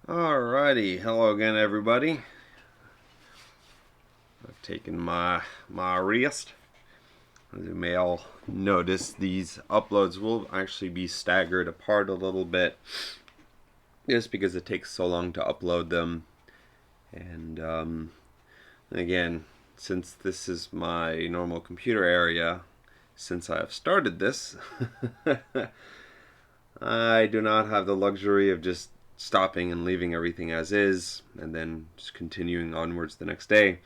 Alrighty, hello again everybody. I've taken my rest. As you may all notice, these uploads will actually be staggered apart a little bit, just because it takes so long to upload them. And again, since this is my normal computer area, since I have started this, I do not have the luxury of just stopping and leaving everything as is and then just continuing onwards the next day.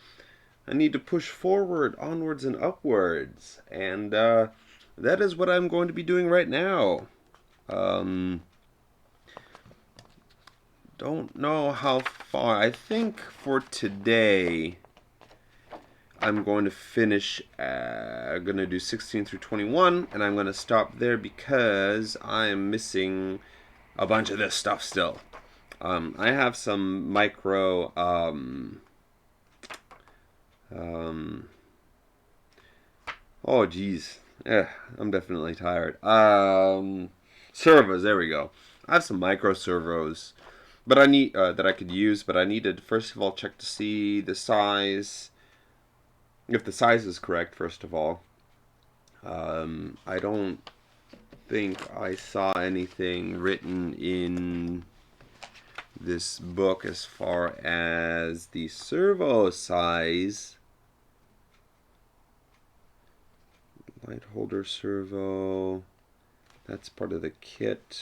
I need to push forward, onwards, and upwards, and that is what I'm going to be doing right now. Don't know how far. I think for today I'm going to finish. I'm going to do 16 through 21, and I'm going to stop there because I am missing a bunch of this stuff still. I have some micro oh geez, I'm definitely tired. Servos, there we go. I have some micro servos, but I need that I could use. But I need to first of all check to see the size, if the size is correct. First of all, I don't think I saw anything written in this book as far as the servo size. Light holder servo, that's part of the kit.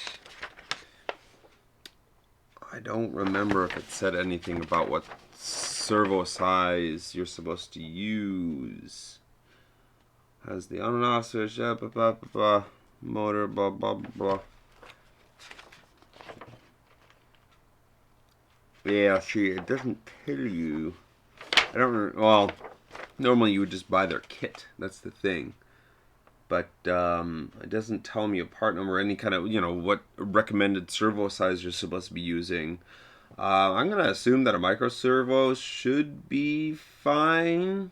I don't remember if it said anything about what servo size you're supposed to use. Has the on and off switch, blah, blah, blah, blah, motor, blah, blah, blah. Yeah, see, it doesn't tell you. I don't, well, normally you would just buy their kit. That's the thing. But it doesn't tell me a part number or any kind of, what recommended servo size you're supposed to be using. I'm going to assume that a micro servo should be fine.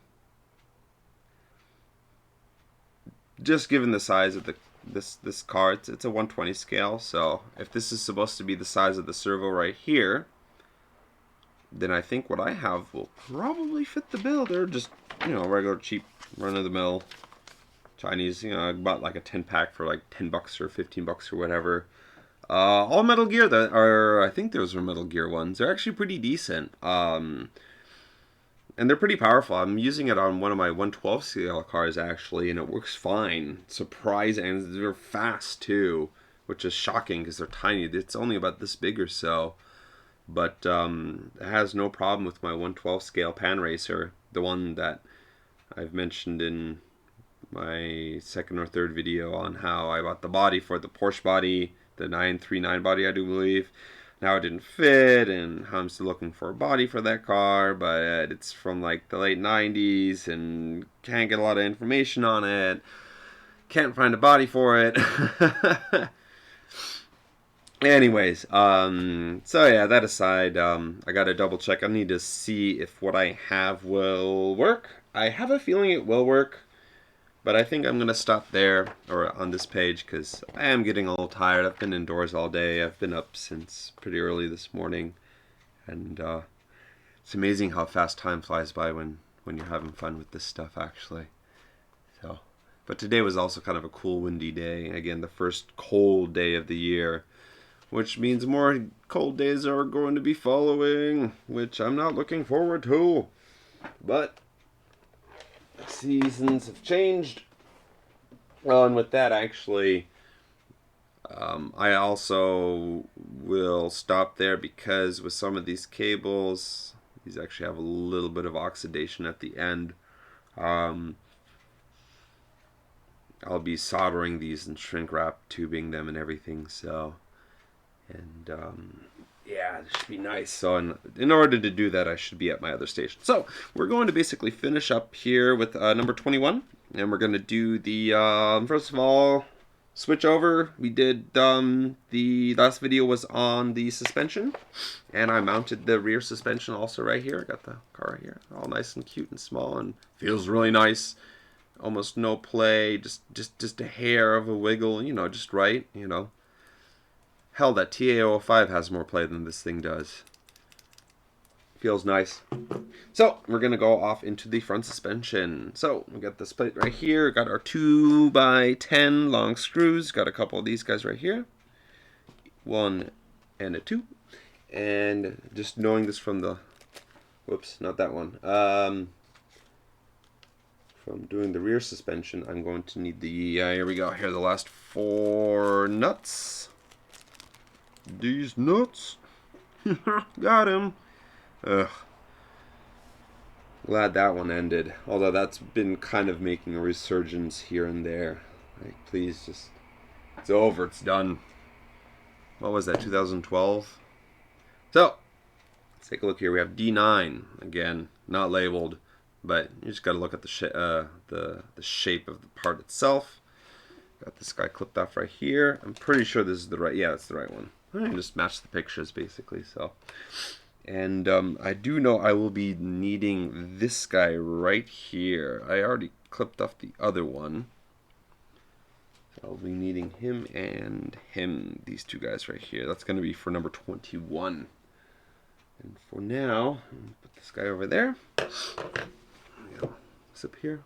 Just given the size of this car, it's a 120 scale. So if this is supposed to be the size of the servo right here, then I think what I have will probably fit the bill. They're just, regular cheap run-of-the-mill Chinese, I bought like a 10-pack for like $10 or $15 or whatever. All Metal Gear, that are, I think those are Metal Gear ones. They're actually pretty decent. And they're pretty powerful. I'm using it on one of my 112 scale cars actually, and it works fine. Surprising, and they're fast too, which is shocking because they're tiny. It's only about this big or so. But it has no problem with my 112 scale pan racer, the one that I've mentioned in my second or third video on how I bought the body for the Porsche body, the 939 body, I do believe. Now it didn't fit, and how I'm still looking for a body for that car, but it's from like the late 90s and can't get a lot of information on it. Can't find a body for it. Anyways, so yeah, that aside, I gotta double check. I need to see if what I have will work. I have a feeling it will work. But I think I'm going to stop there, or on this page, because I am getting a little tired. I've been indoors all day. I've been up since pretty early this morning. And it's amazing how fast time flies by when you're having fun with this stuff, actually. So, but today was also kind of a cool, windy day. Again, the first cold day of the year, which means more cold days are going to be following, which I'm not looking forward to. But seasons have changed. Well, and with that, actually, I also will stop there because with some of these cables, these actually have a little bit of oxidation at the end. I'll be soldering these and shrink wrap tubing them and everything. So, and yeah, this should be nice. So in order to do that, I should be at my other station. So we're going to basically finish up here with number 21. And we're going to do the, first of all, switch over. We did, the last video was on the suspension. And I mounted the rear suspension also right here. I got the car right here. All nice and cute and small and feels really nice. Almost no play. Just a hair of a wiggle, just right, Hell, that TA-005 has more play than this thing does. Feels nice. So, we're going to go off into the front suspension. So, we got this plate right here. Got our 2x10 long screws. Got a couple of these guys right here. 1 and a 2. And just knowing this from the... Whoops, not that one. From doing the rear suspension, I'm going to need the... here we go. Here are the last 4 nuts. These nuts. Got him. Ugh. Glad that one ended. Although that's been kind of making a resurgence here and there. Like, please just... It's over. It's done. What was that, 2012? So, let's take a look here. We have D9. Again, not labeled. But you just got to look at the shape of the part itself. Got this guy clipped off right here. I'm pretty sure this is the right... Yeah, that's the right one. I just match the pictures, basically, so... And I do know I will be needing this guy right here. I already clipped off the other one. So I'll be needing him and him, these two guys right here. That's going to be for number 21. And for now, I'm gonna put this guy over there. This up here.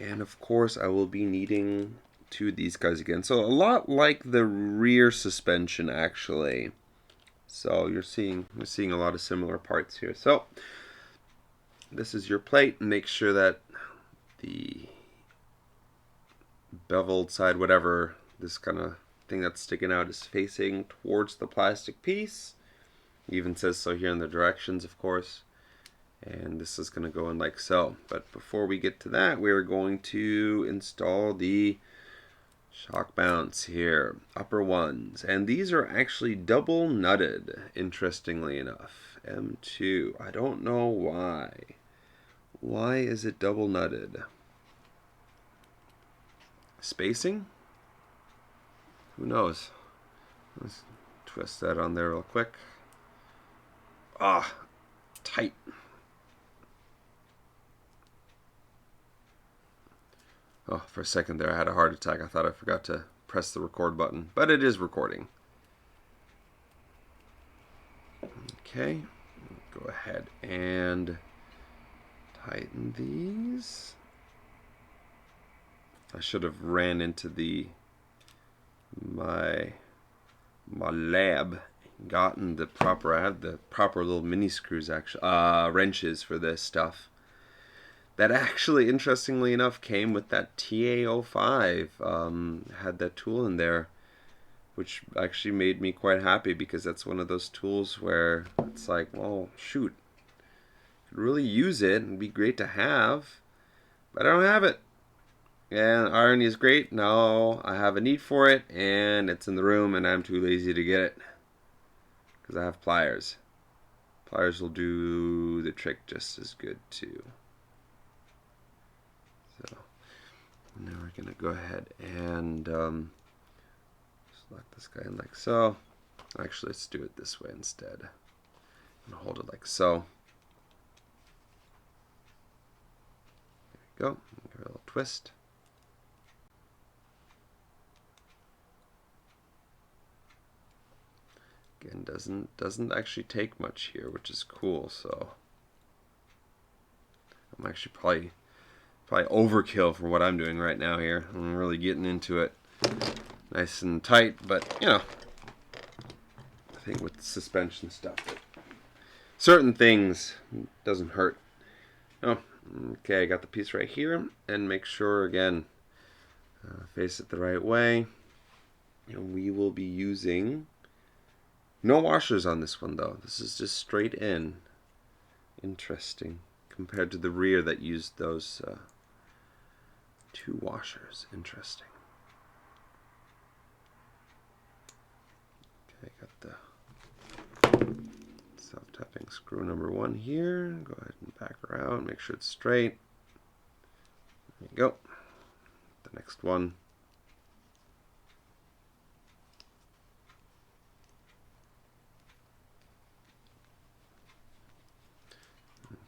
And of course, I will be needing... 2 of these guys again. So a lot like the rear suspension, actually. So we're seeing a lot of similar parts here. So this is your plate. Make sure that the beveled side, whatever, this kind of thing that's sticking out is facing towards the plastic piece. It even says so here in the directions, of course. And this is going to go in like so. But before we get to that, we're going to install the shock mounts here, upper ones, and these are actually double nutted, interestingly enough. M2, I don't know why. Why is it double nutted? Spacing? Who knows? Let's twist that on there real quick. Ah, tight. Oh, for a second there I had a heart attack. I thought I forgot to press the record button, but it is recording. Okay, go ahead and tighten these. I should have ran into my lab, gotten the proper. I have the proper little mini screws, actually, wrenches for this stuff. That actually, interestingly enough, came with that TA-05. Had that tool in there, which actually made me quite happy because that's one of those tools where it's like, well, shoot, could really use it and be great to have, but I don't have it. And irony is great. Now I have a need for it, and it's in the room, and I'm too lazy to get it because I have pliers. Pliers will do the trick just as good too. So now we're going to go ahead and select this guy in like so. Actually, let's do it this way instead. And hold it like so. There we go. Give it a little twist. Again, doesn't actually take much here, which is cool. So I'm actually probably overkill for what I'm doing right now here. I'm really getting into it nice and tight, but you know, I think with the suspension stuff, certain things doesn't hurt. Oh, okay, I got the piece right here, and make sure again, face it the right way. And we will be using no washers on this one though. This is just straight in. Interesting compared to the rear that used those 2 washers. Interesting. Okay, got the self-tapping screw number 1 here. Go ahead and back her out, make sure it's straight. There you go. The next one.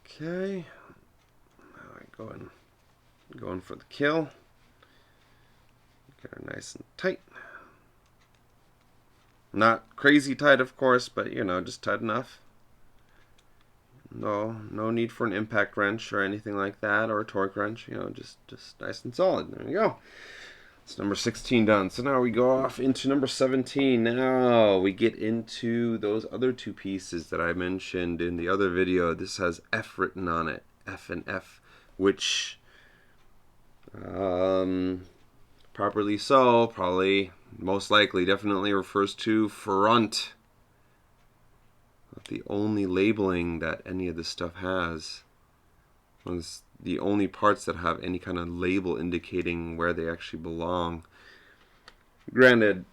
Okay. Now I going for the kill. Get her nice and tight. Not crazy tight, of course, but you know, just tight enough. No need for an impact wrench or anything like that, or a torque wrench. You know, just nice and solid. There you go. It's number 16 done. So now we go off into number 17. Now we get into those other two pieces that I mentioned in the other video. This has F written on it, F and F, which properly so, probably, most likely, definitely refers to front. Not the only labeling that any of this stuff has. It's the only parts that have any kind of label indicating where they actually belong. Granted,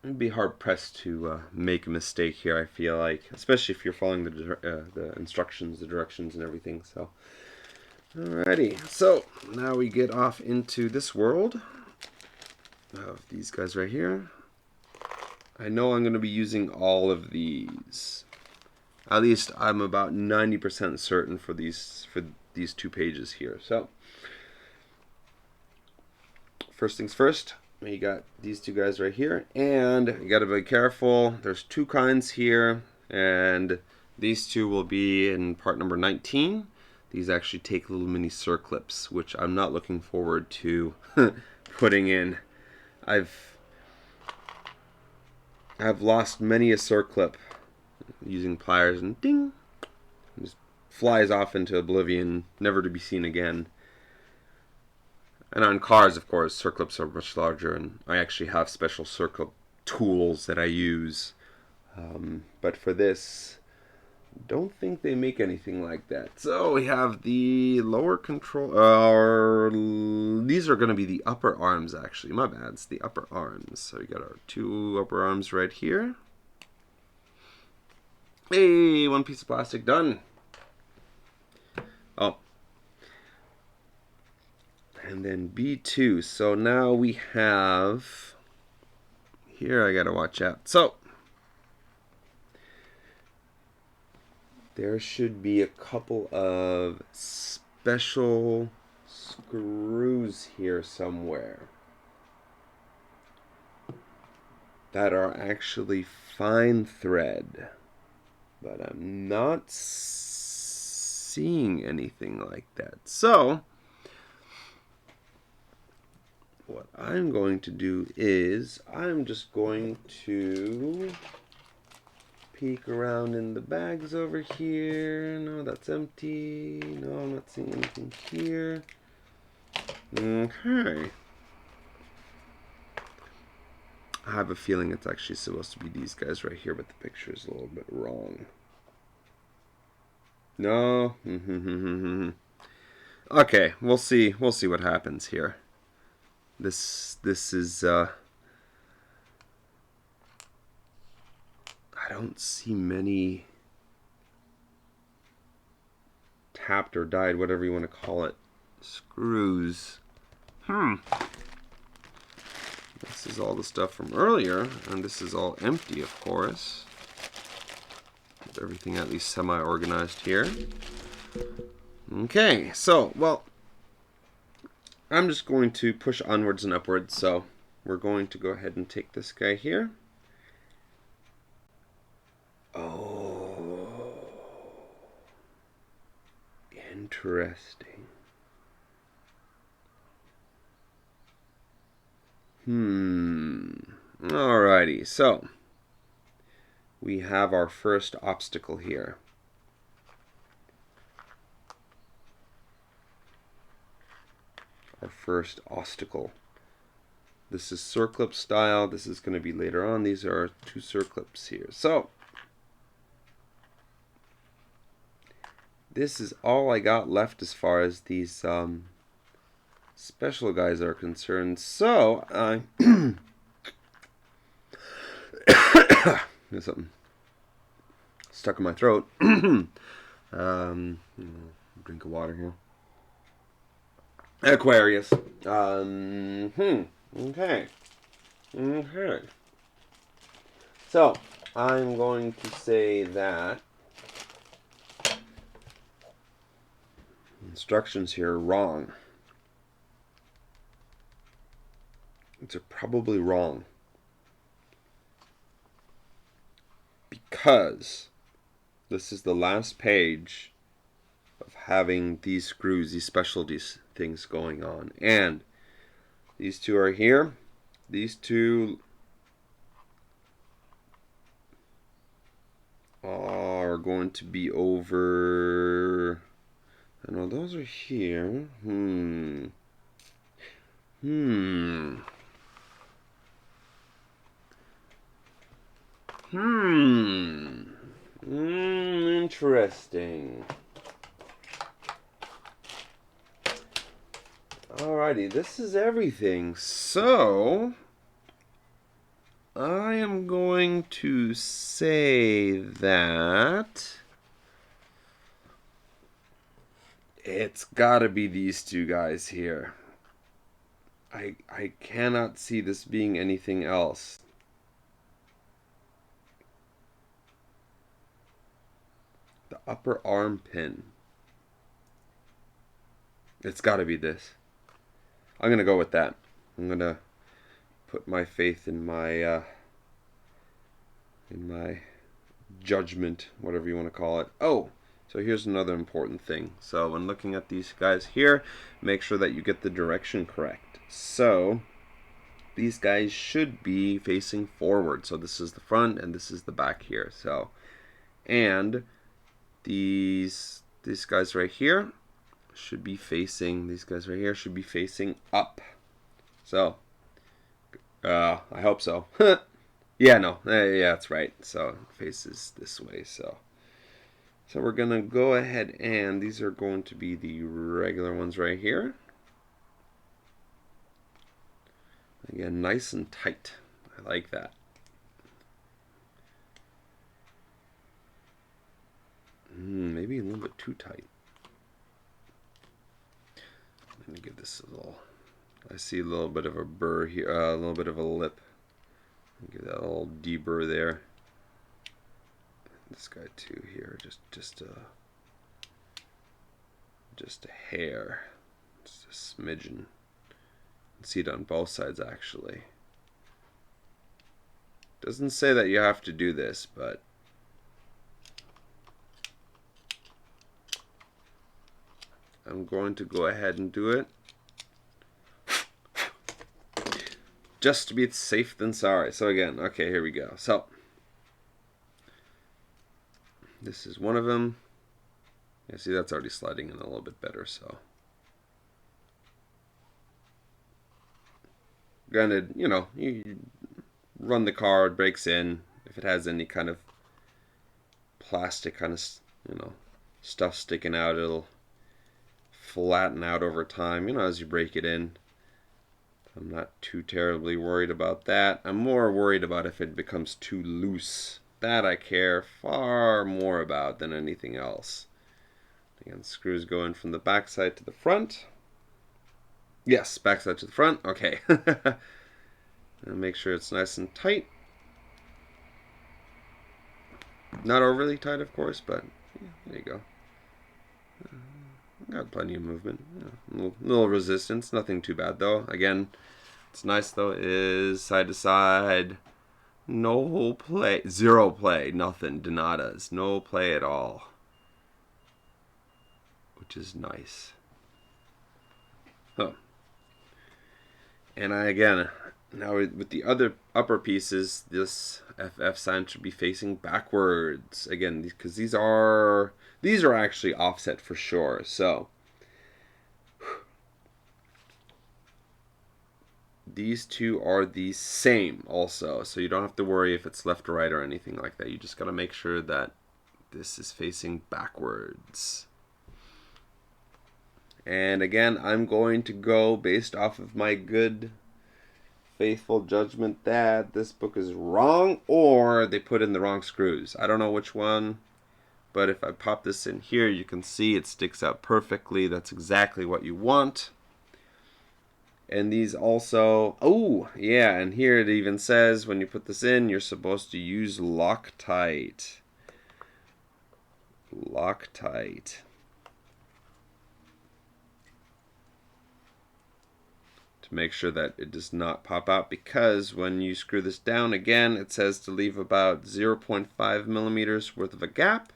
it'd be hard pressed to make a mistake here, I feel like, especially if you're following the instructions, the directions, and everything. So, alrighty. So now we get off into this world of these guys right here. I know I'm going to be using all of these. At least I'm about 90% certain for these two pages here. So, first things first, we got these two guys right here, and you got to be careful. There's two kinds here, and these two will be in part number 19. These actually take little mini circlips, which I'm not looking forward to putting in. I've lost many a circlip using pliers, and ding, it just flies off into oblivion, never to be seen again. And on cars, of course, circlips are much larger, and I actually have special circlip tools that I use. But for this, don't think they make anything like that. So we have the lower control, these are going to be the upper arms, actually. My bad, it's the upper arms. So we got our two upper arms right here. Hey, one piece of plastic done. Oh. And then B2. So now we have, here I gotta watch out. So, there should be a couple of special screws here somewhere that are actually fine thread, but I'm not seeing anything like that. So what I'm going to do is I'm just going to peek around in the bags over here. No, that's empty. No, I'm not seeing anything here. Okay. I have a feeling it's actually supposed to be these guys right here, but the picture is a little bit wrong. No. Okay, we'll see. We'll see what happens here. This is I don't see many tapped or dyed, whatever you want to call it, screws. This is all the stuff from earlier, and this is all empty, of course. Keep everything at least semi-organized here. Okay, so, well, I'm just going to push onwards and upwards, so we're going to go ahead and take this guy here. Oh, interesting. Alrighty, so we have our first obstacle here. Our first obstacle. This is circlip style. This is going to be later on. These are two circlips here. So this is all I got left as far as these special guys are concerned. So there's something stuck in my throat. Drink of water here. Aquarius. Okay. So, I'm going to say that instructions here are wrong. These are probably wrong. Because this is the last page of having these screws, these specialties things going on. And these two are here. These two are going to be over. I know those are here. Interesting. Alrighty, this is everything. So I am going to say that it's gotta be these two guys here. I cannot see this being anything else. The upper arm pin. It's gotta be this. I'm gonna go with that. I'm gonna put my faith in my judgment, whatever you want to call it. Oh, so here's another important thing. So when looking at these guys here, make sure that you get the direction correct. So these guys should be facing forward. So this is the front and this is the back here. So, and these guys right here should be facing, these guys right here should be facing up. So I hope so. Yeah, no, yeah, that's right. So it faces this way. So we're gonna go ahead, and these are going to be the regular ones right here. Again, nice and tight. I like that. Maybe a little bit too tight. Let me give this a little. I see a little bit of a burr here, a little bit of a lip. Give that a little deburr there. This guy too here, just a hair, just a smidgen. You can see it on both sides actually. Doesn't say that you have to do this, but I'm going to go ahead and do it. Just to be safe than sorry. So again, okay, here we go. So this is one of them. Yeah, see, that's already sliding in a little bit better. So granted, you know, you run the car, it breaks in. If it has any kind of plastic kind of, you know, stuff sticking out, it'll flatten out over time, you know, as you break it in. I'm not too terribly worried about that. I'm more worried about if it becomes too loose. That I care far more about than anything else. Again, screws go in from the back side to the front. Yes, back side to the front. Okay. And make sure it's nice and tight. Not overly tight, of course, but yeah, there you go. Got plenty of movement. Yeah, little resistance. Nothing too bad, though. Again, what's nice, though, is side to side. No play. Zero play. Nothing. Donatas. No play at all. Which is nice. Huh. And again, now with the other upper pieces, this FF sign should be facing backwards. Again, because these are actually offset for sure. So these two are the same also. So you don't have to worry if it's left or right or anything like that. You just got to make sure that this is facing backwards. And again, I'm going to go based off of my good, faithful judgment that this book is wrong or they put in the wrong screws. I don't know which one, but if I pop this in here, you can see it sticks out perfectly. That's exactly what you want. And these also, oh, yeah, and here it even says when you put this in, you're supposed to use Loctite. Loctite. to make sure that it does not pop out, because when you screw this down again, it says to leave about 0.5 millimeters worth of a gap.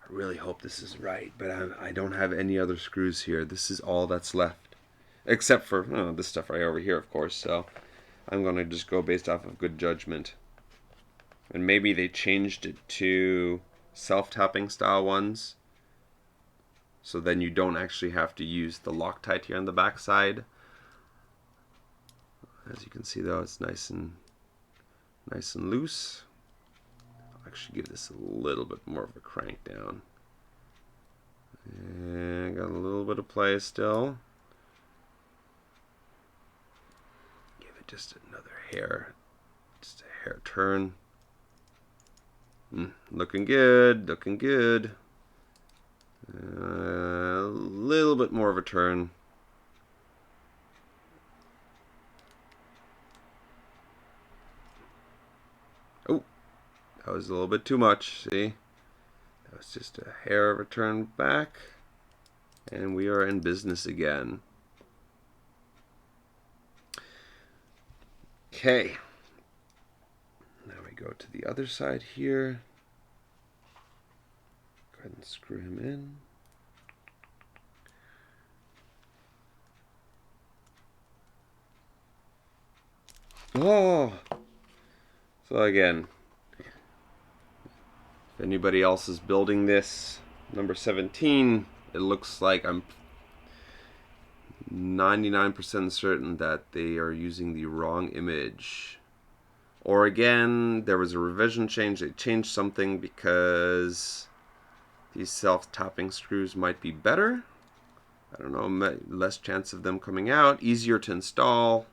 I really hope this is right, but I don't have any other screws here. This is all that's left, except for this stuff right over here, of course. So I'm going to just go based off of good judgment. And maybe they changed it to self-tapping style ones, so then you don't actually have to use the Loctite here on the back side. As you can see, though, it's nice and loose. I'll actually give this a little bit more of a crank down. And got a little bit of play still. Give it just another hair, just a hair turn. Looking good, looking good. A little bit more of a turn. Oh, that was a little bit too much. See? That was just a hair of a turn back. And we are in business again. Okay. Now we go to the other side here. Go ahead and screw him in. Oh! So again, if anybody else is building this, number 17, it looks like I'm 99% certain that they are using the wrong image. Or again, there was a revision change. They changed something because these self-tapping screws might be better. I don't know, less chance of them coming out, easier to install.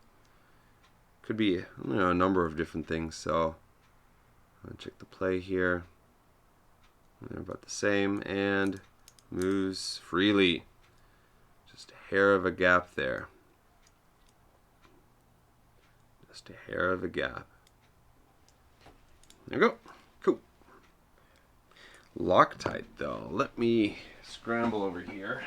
Could be a number of different things. So I'll check the play here. They're about the same and moves freely. Just a hair of a gap there. Just a hair of a gap. There we go. Cool. Loctite, though. Let me scramble over here.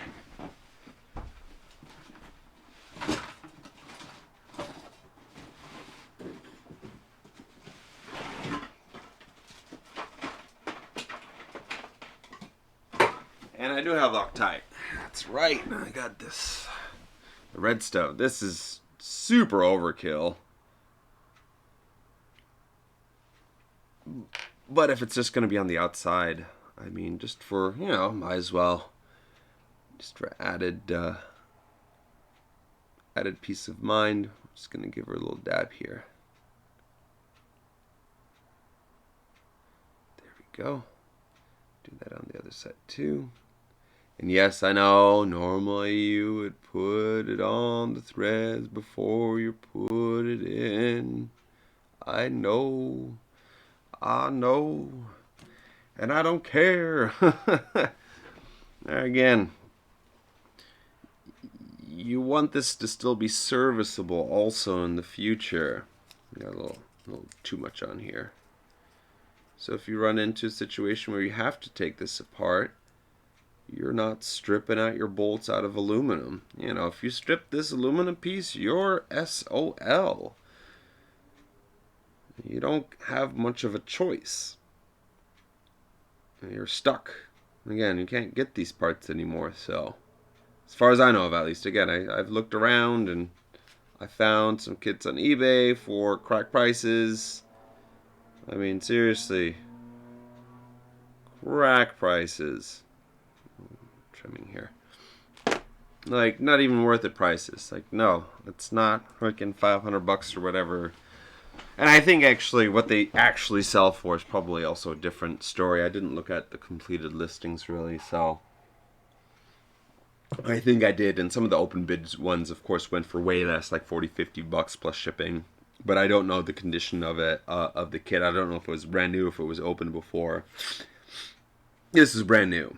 And I do have Loctite. That's right. I got this. The red stuff. This is super overkill. But if it's just going to be on the outside, I mean, just for, might as well. Just for added peace of mind. I'm just going to give her a little dab here. There we go. Do that on the other side too. And yes, I know, normally you would put it on the threads before you put it in. I know. And I don't care. Again, you want this to still be serviceable also in the future. Got a little too much on here. So if you run into a situation where you have to take this apart, you're not stripping out your bolts out of aluminum. If you strip this aluminum piece, you're SOL. You don't have much of a choice. You're stuck. Again, you can't get these parts anymore, so as far as I know of, at least. Again, I've looked around and I found some kits on eBay for crack prices. I mean, seriously. Crack prices. Trimming here. Like, not even worth it prices. Like, no, it's not freaking $500 or whatever. And I think actually what they actually sell for is probably also a different story. I didn't look at the completed listings really, so I think I did. And some of the open bids ones, of course, went for way less, like $40-50 plus shipping. But I don't know the condition of it, of the kit. I don't know if it was brand new, if it was open before. This is brand new.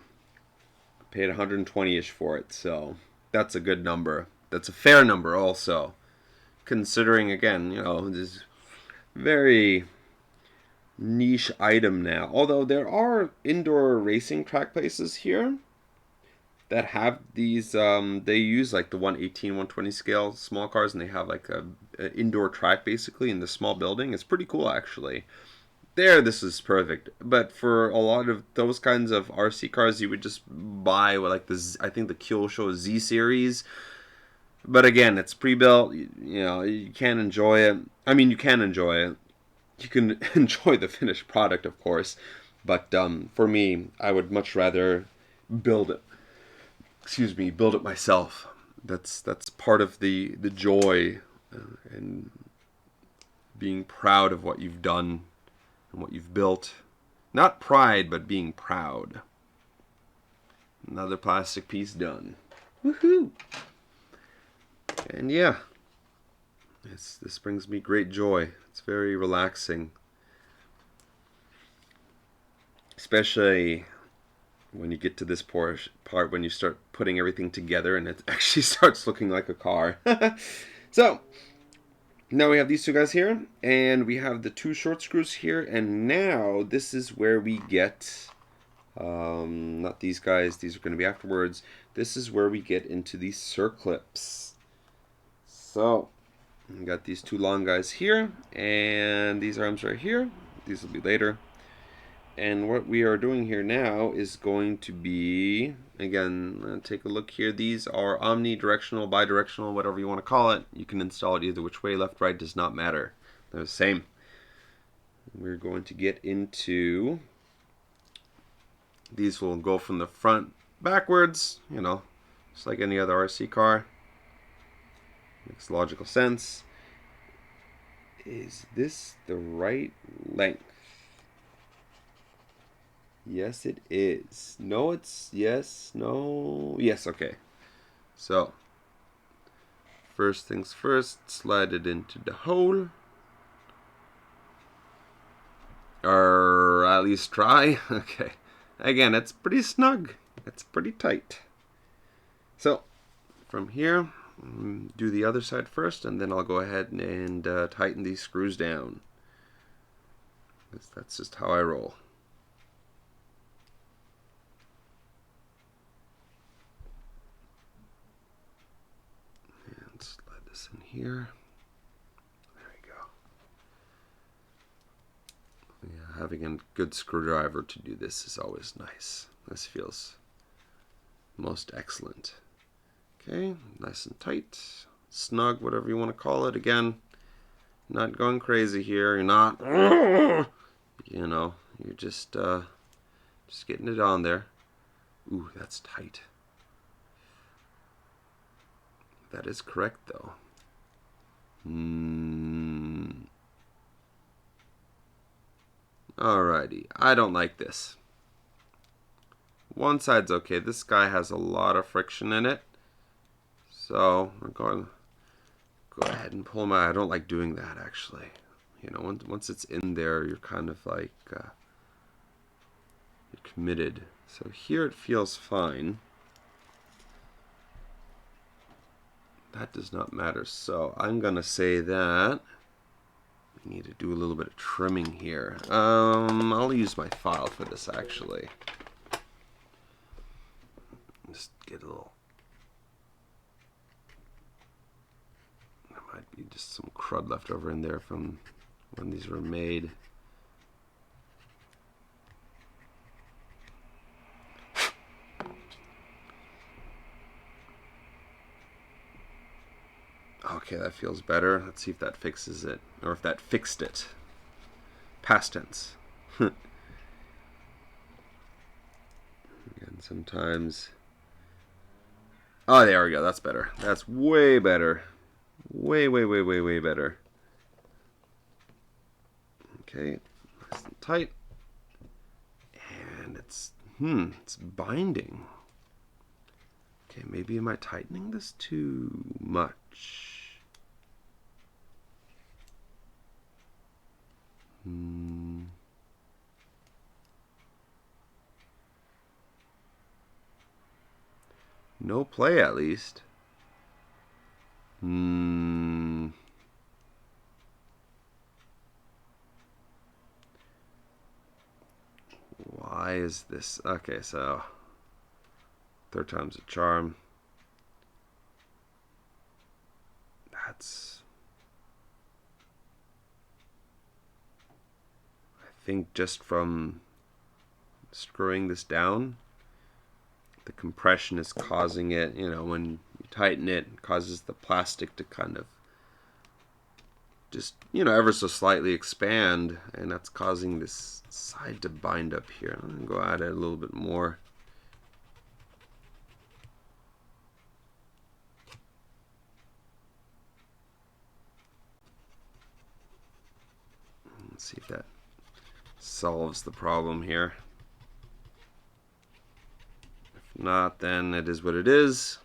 Paid 120-ish for it, so that's a good number. That's a fair number also, considering, again, this very niche item now. Although there are indoor racing track places here, that have these. They use like the 118, 120 scale small cars, and they have like a indoor track basically in the small building. It's pretty cool actually. There, this is perfect. But for a lot of those kinds of RC cars, you would just buy like I think the Kyosho Z series. But again, it's pre-built. You know, you can't enjoy it. I mean, you can enjoy it. You can enjoy the finished product, of course. But for me, I would much rather build it. Excuse me, build it myself. That's part of the joy and being proud of what you've done and what you've built. Not pride, but being proud. Another plastic piece done. Woohoo! And yeah, this brings me great joy. It's very relaxing. Especially when you get to this part when you start putting everything together and it actually starts looking like a car. So, now we have these two guys here, and we have the two short screws here, and now this is where we get, not these guys, these are going to be afterwards. This is where we get into these circlips. So, we got these two long guys here, and these arms right here. These will be later. And what we are doing here now is going to be, again, take a look here. These are omnidirectional, bidirectional, whatever you want to call it. You can install it either which way, left, right, does not matter. They're the same. We're going to get into, these will go from the front backwards, you know, just like any other RC car. Makes logical sense. Is this the right length? Yes, it is. No, it's yes, no, yes, okay. So, first things first, slide it into the hole. Or at least try. Okay. Again, it's pretty snug. It's pretty tight. So, from here, do the other side first, and then I'll go ahead and tighten these screws down. That's just how I roll. Slide this in here. There we go. Yeah, having a good screwdriver to do this is always nice. This feels most excellent. Okay, nice and tight, snug, whatever you want to call it. Again, not going crazy here. You're not, you know, you're just getting it on there. Ooh, that's tight. That is correct, though. Alrighty, I don't like this. One side's okay. This guy has a lot of friction in it. So, we're going to go ahead and pull him out. I don't like doing that, actually. You know, once it's in there, you're kind of like, you're committed. So here it feels fine. That does not matter. So I'm going to say that we need to do a little bit of trimming here. I'll use my file for this, actually. Just get a little... There might be just some crud left over in there from when these were made. Okay, that feels better. Let's see if that fixes it. Or if that fixed it. Past tense. Again, sometimes... Oh, there we go. That's better. That's way better. Way, way, way, way, way better. Okay, nice and tight. And it's binding. Okay, maybe am I tightening this too much? No play, at least. Why is this? Okay, so Third time's a charm. That's... I think just from screwing this down, the compression is causing it, you know, when you tighten it, it causes the plastic to kind of just, you know, ever so slightly expand, and that's causing this side to bind up here. I'm going to go at it a little bit more. Let's see if that solves the problem here. If not, then it is what it is.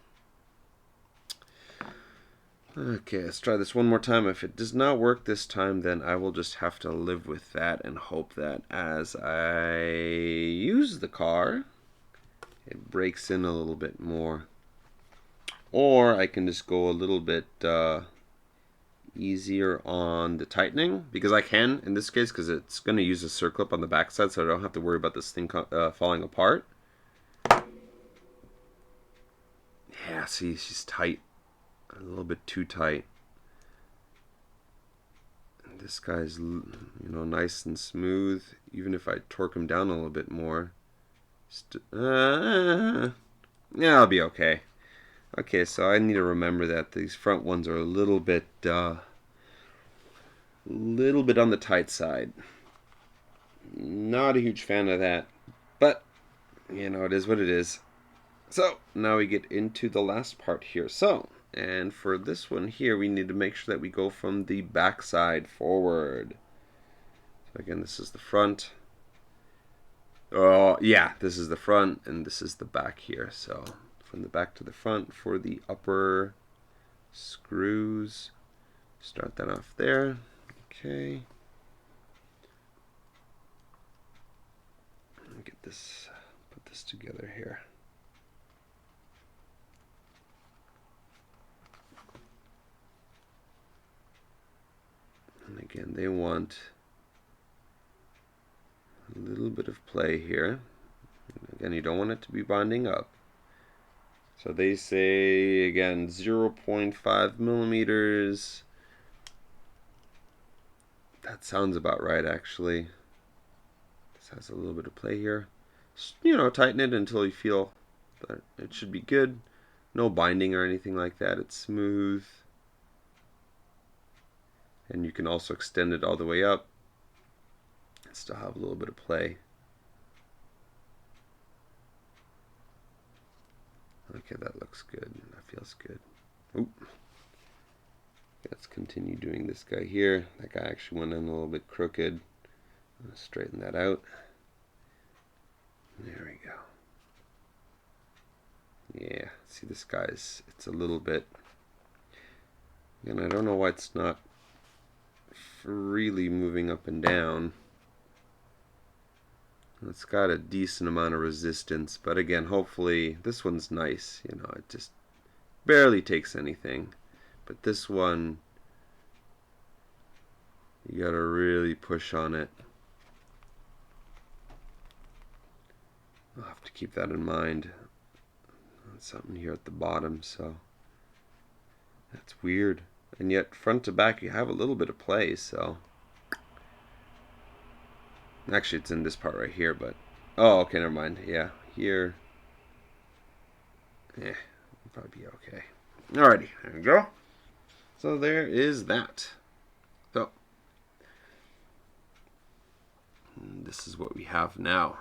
Okay, let's try this one more time. If it does not work this time, then I will just have to live with that and hope that as I use the car, it breaks in a little bit more. Or I can just go a little bit easier on the tightening, because I can in this case, because it's going to use a circlip on the backside, so I don't have to worry about this thing falling apart. Yeah, see, she's tight. A little bit too tight. And this guy's, you know, nice and smooth. Even if I torque him down a little bit more, yeah, I'll be okay. Okay, so I need to remember that these front ones are a little bit on the tight side. Not a huge fan of that, but you know, it is what it is. So now we get into the last part here. And for this one here, we need to make sure that we go from the back side forward. So again, this is the front. Oh, yeah, this is the front, and this is the back here. So from the back to the front for the upper screws. Start that off there. Okay. Get this, put this together here. And again, they want a little bit of play here. And again, you don't want it to be binding up. So they say, again, 0.5 millimeters. That sounds about right, actually. This has a little bit of play here. You know, tighten it until you feel that it should be good. No binding or anything like that. It's smooth. And you can also extend it all the way up and still have a little bit of play. Okay, that looks good. That feels good. Oop. Let's continue doing this guy here. That guy actually went in a little bit crooked. Let's straighten that out. There we go. Yeah, see, this guy's, it's a little bit, and I don't know why it's not freely moving up and down. It's got a decent amount of resistance, but again, hopefully this one's nice. You know, it just barely takes anything. But this one, you gotta really push on it. I'll have to keep that in mind. There's something here at the bottom, so that's weird. And yet, front to back, you have a little bit of play, so. Actually, it's in this part right here, but. Oh, okay, never mind. Yeah, here. Yeah, it'll probably be okay. Alrighty, there we go. So there is that. So, this is what we have now.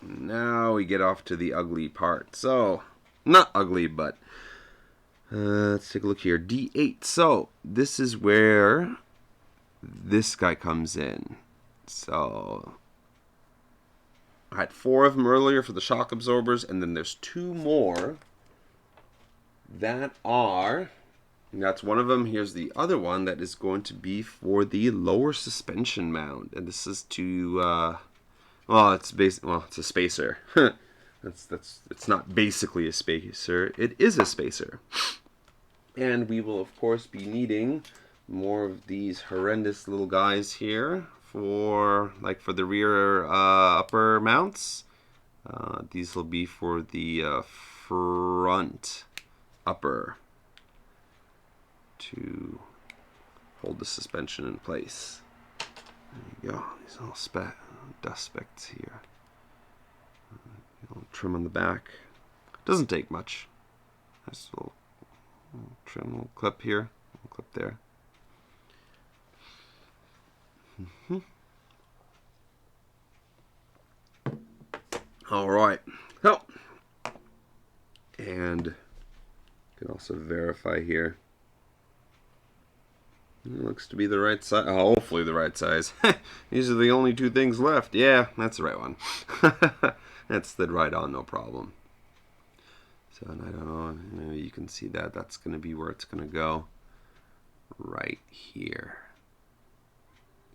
Now we get off to the ugly part. So, not ugly, but let's take a look here. D8. So, this is where this guy comes in. So, I had 4 of them earlier for the shock absorbers, and then there's 2 more that are, and that's one of them. Here's the other one that is going to be for the lower suspension mount, and this is to, well, it's a spacer. It's not basically a spacer. It is a spacer. And we will, of course, be needing more of these horrendous little guys here for the rear upper mounts. These will be for the front upper to hold the suspension in place. There you go. These little dust specks here. Trim on the back. Doesn't take much. Nice little trim, little clip here, little clip there. All right. So, and you can also verify here. It looks to be the right size. Oh, hopefully the right size. These are the only two things left. Yeah, that's the right one. That slid right on, no problem. So, and I don't know, maybe you can see that. That's going to be where it's going to go. Right here.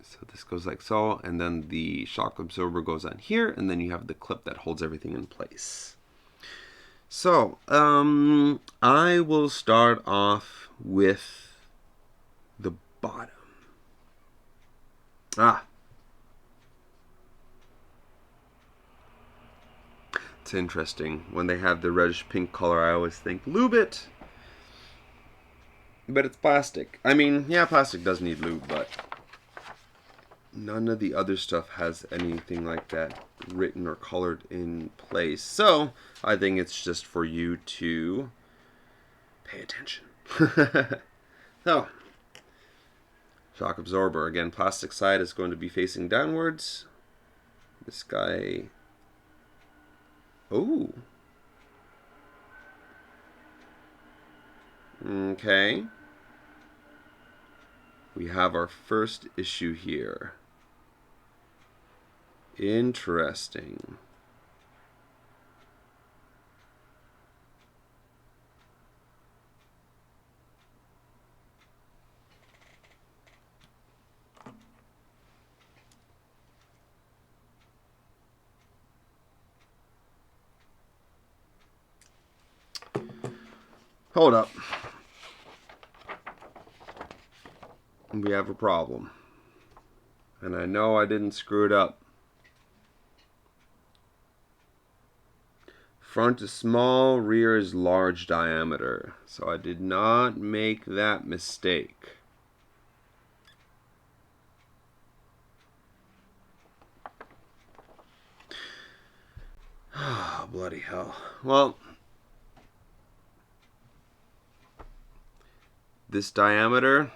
So this goes like so, and then the shock absorber goes on here, and then you have the clip that holds everything in place. So, I will start off with the bottom. It's interesting. When they have the reddish pink color, I always think lube it. But it's plastic. I mean, yeah, plastic does need lube, but none of the other stuff has anything like that written or colored in place. So, I think it's just for you to pay attention. So, shock absorber. Again, plastic side is going to be facing downwards. This guy... Oh. Okay. We have our first issue here. Interesting. Hold up. We have a problem. And I know I didn't screw it up. Front is small, rear is large diameter. So I did not make that mistake. Oh, bloody hell. Well, this diameter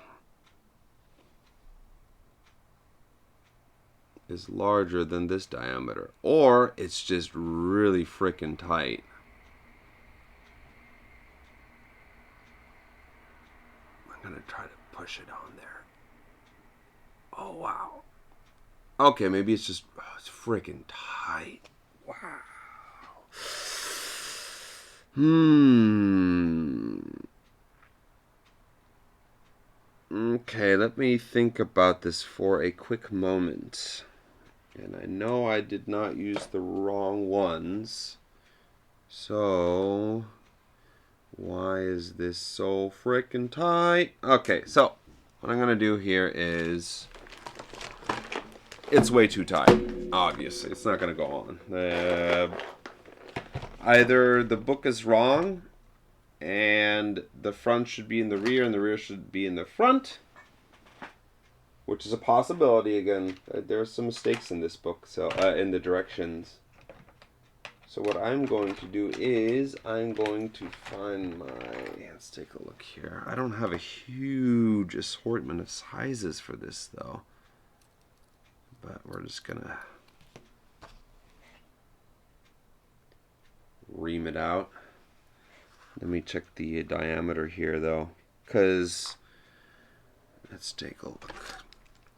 is larger than this diameter, or it's just really freaking tight. I'm gonna try to push it on there. Oh wow. Okay, maybe it's just it's freaking tight. Wow. Okay, let me think about this for a quick moment. And I know I did not use the wrong ones. So, why is this so freaking tight? Okay, so what I'm going to do here is... It's way too tight, obviously. It's not going to go on. Either the book is wrong, and the front should be in the rear, and the rear should be in the front, which is a possibility. Again, there are some mistakes in this book, so in the directions. So what I'm going to do is I'm going to find my... Let's take a look here. I don't have a huge assortment of sizes for this, though. But we're just going to ream it out. Let me check the diameter here, though, because let's take a look.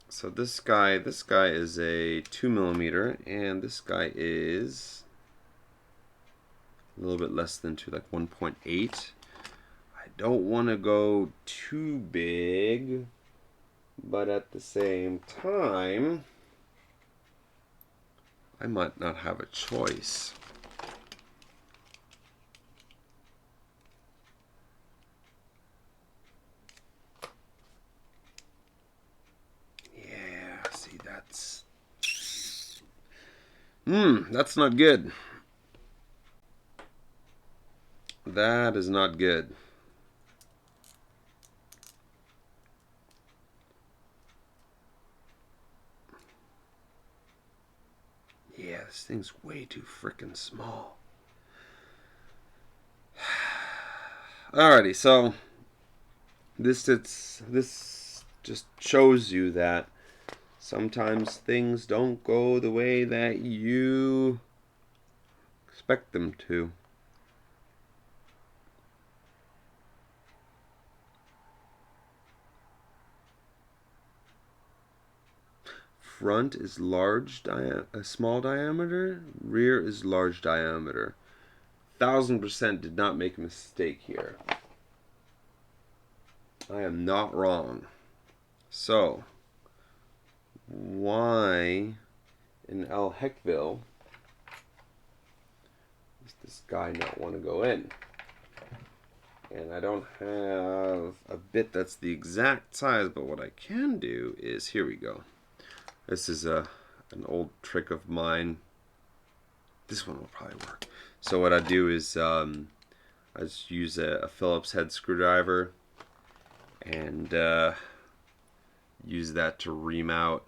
So this guy is a 2mm, and this guy is a little bit less than 2, like 1.8. I don't want to go too big, but at the same time, I might not have a choice. That's not good. That is not good. Yeah, this thing's way too frickin' small. Alrighty, so this just shows you that sometimes things don't go the way that you expect them to. Front is small diameter. Rear is large diameter. 1000% did not make a mistake here. I am not wrong. So, why in El Heckville does this guy not want to go in? And I don't have a bit that's the exact size, but what I can do is, here we go. This is an old trick of mine. This one will probably work. So what I do is I just use a Phillips head screwdriver and use that to ream out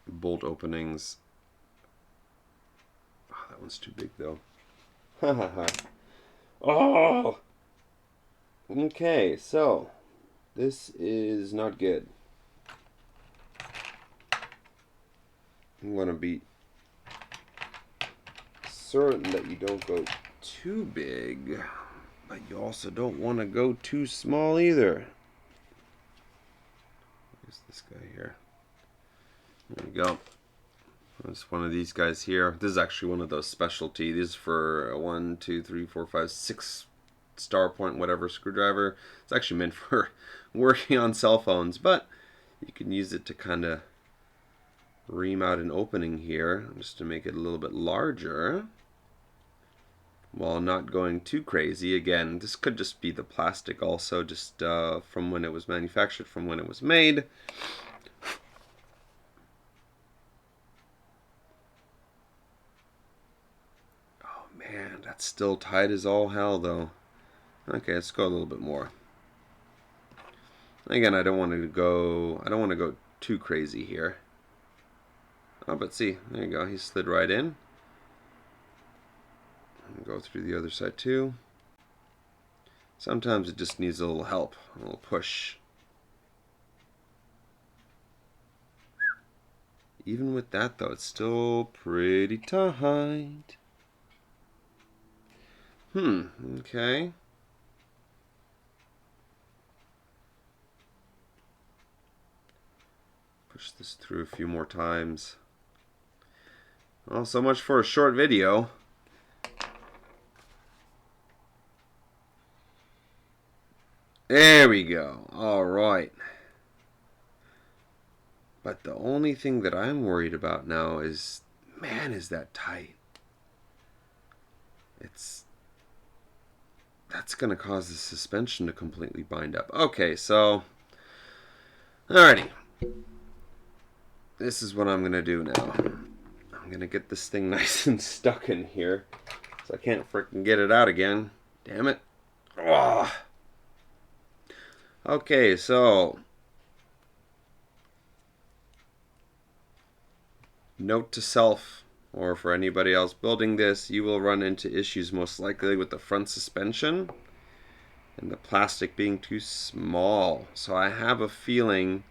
bolt openings. Oh, that one's too big though. Oh! Okay, so this is not good. I'm going to be certain that you don't go too big, but you also don't want to go too small either. Where's this guy here? There we go. There's one of these guys here. This is actually one of those specialty. These is for a 1, 2, 3, 4, 5, 6 star point whatever screwdriver. It's actually meant for working on cell phones, but you can use it to kind of ream out an opening here just to make it a little bit larger while not going too crazy. Again, this could just be the plastic also, just from when it was manufactured, from when it was made. Oh man, that's still tight as all hell though. Okay, let's go a little bit more. Again, I don't want to go too crazy here. Oh, but see, there you go. He slid right in. And go through the other side too. Sometimes it just needs a little help, a little push. Even with that though, it's still pretty tight. Okay. Push this through a few more times. Well, so much for a short video. There we go. All right. But the only thing that I'm worried about now is, man, is that tight. That's going to cause the suspension to completely bind up. Okay, so, alrighty. This is what I'm going to do now. I'm going to get this thing nice and stuck in here, so I can't freaking get it out again. Damn it. Oh. Okay, so note to self, or for anybody else building this, you will run into issues most likely with the front suspension and the plastic being too small. So I have a feeling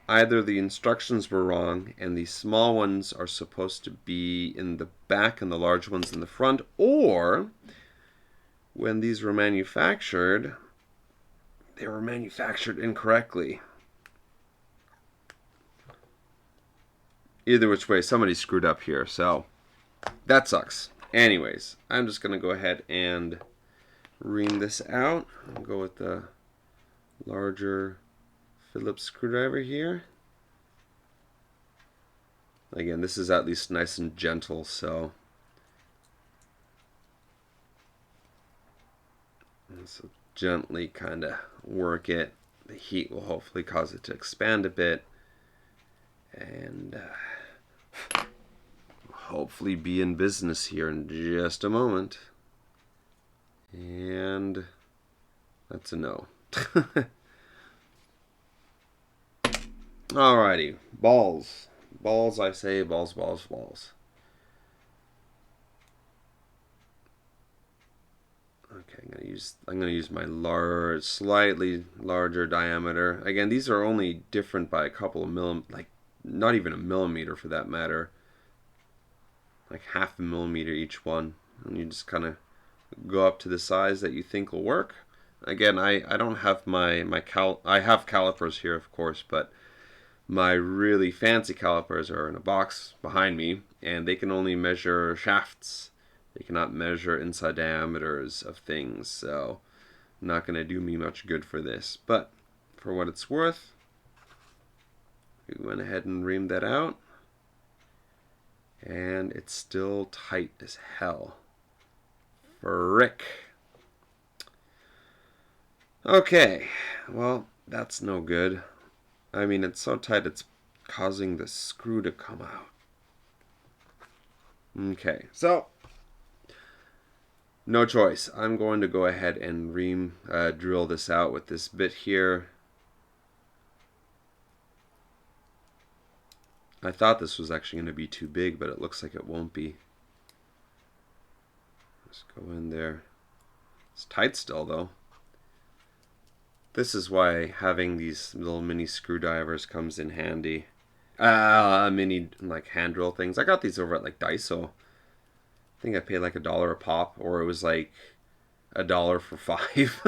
either the instructions were wrong and the small ones are supposed to be in the back and the large ones in the front, or when these were manufactured, they were manufactured incorrectly. Either which way, somebody screwed up here, so that sucks. Anyways, I'm just going to go ahead and ream this out. I'll go with the larger Phillips screwdriver here. Again, this is at least nice and gentle, so gently kind of work it. The heat will hopefully cause it to expand a bit. And hopefully be in business here in just a moment. And that's a no. Alrighty, balls. Balls, I say, balls, balls, balls. Okay, I'm gonna use my slightly larger diameter. Again, these are only different by a couple of like not even a millimeter for that matter. Like half a millimeter each one, and you just kind of go up to the size that you think will work. Again, I don't have I have calipers here, of course, but my really fancy calipers are in a box behind me, and they can only measure shafts. They cannot measure inside diameters of things, so not going to do me much good for this. But for what it's worth, we went ahead and reamed that out, and it's still tight as hell. Frick. Okay, well, that's no good. I mean, it's so tight it's causing the screw to come out. Okay, so no choice. I'm going to go ahead and drill this out with this bit here. I thought this was actually going to be too big, but it looks like it won't be. Let's go in there. It's tight still, though. This is why having these little mini screwdrivers comes in handy. Mini like hand drill things. I got these over at like Daiso. I think I paid like $1 a pop, or it was like $1 for 5.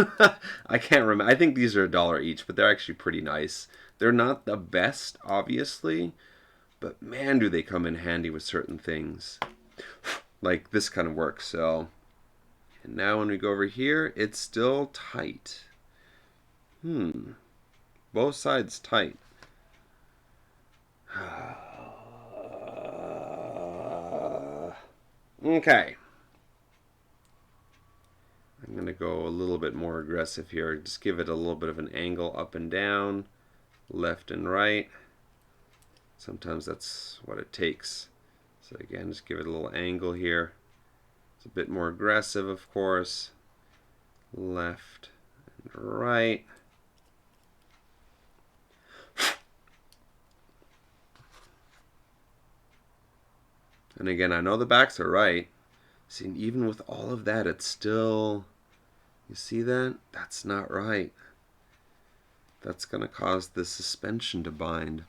I can't remember. I think these are $1 each, but they're actually pretty nice. They're not the best, obviously, but man, do they come in handy with certain things. Like this kind of work. So, and now when we go over here, it's still tight. Both sides tight. Okay. I'm going to go a little bit more aggressive here. Just give it a little bit of an angle up and down, left and right. Sometimes that's what it takes. So again, just give it a little angle here. It's a bit more aggressive, of course. Left and right. And again, I know the backs are right. See, even with all of that, it's still... You see that? That's not right. That's going to cause the suspension to bind.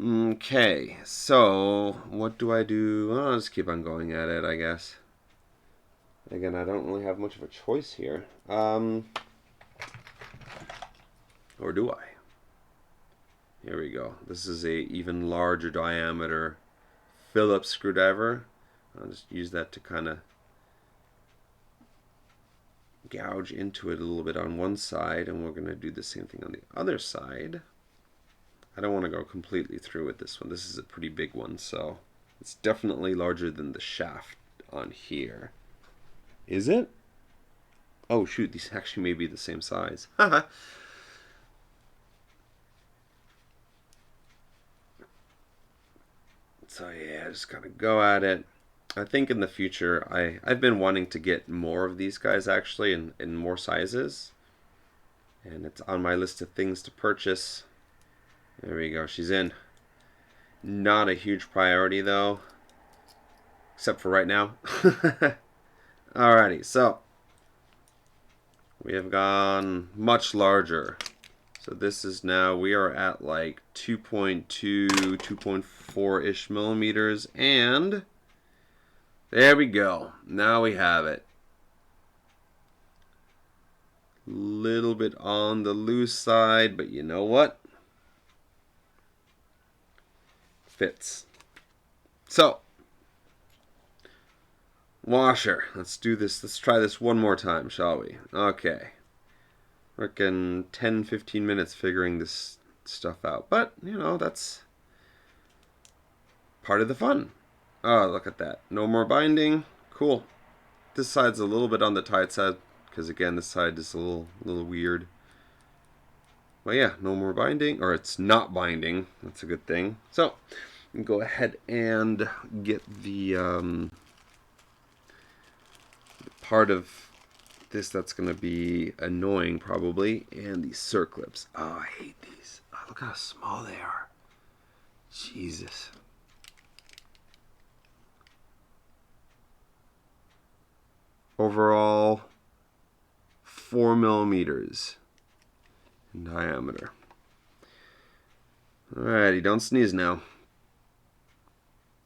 Okay, so what do I do? Well, I'll just keep on going at it, I guess. Again, I don't really have much of a choice here. Or do I? Here we go. This is a even larger diameter Phillips screwdriver. I'll just use that to kind of gouge into it a little bit on one side, and we're going to do the same thing on the other side. I don't want to go completely through with this one. This is a pretty big one, so it's definitely larger than the shaft on here. Is it? Oh shoot, these actually may be the same size. So yeah, just gotta go at it. I think in the future, I've been wanting to get more of these guys actually in more sizes. And it's on my list of things to purchase. There we go, she's in. Not a huge priority though, except for right now. Alrighty, so we have gone much larger. So this is now, we are at like 2.2, 2.4-ish millimeters, and there we go. Now we have it. Little bit on the loose side, but you know what? Fits. So, washer. Let's do this. Let's try this one more time, shall we? Okay. Reckon 10-15 minutes figuring this stuff out, but you know, that's part of the fun. Oh, look at that. No more binding. Cool. This side's a little bit on the tight side because again, this side is a little weird. well, yeah, no more binding, or it's not binding. That's a good thing. So, go ahead and get the part of this that's going to be annoying, probably, and these circlips. Oh, I hate these. Oh, look how small they are. Jesus. Overall, 4 millimeters in diameter. Alrighty, don't sneeze now.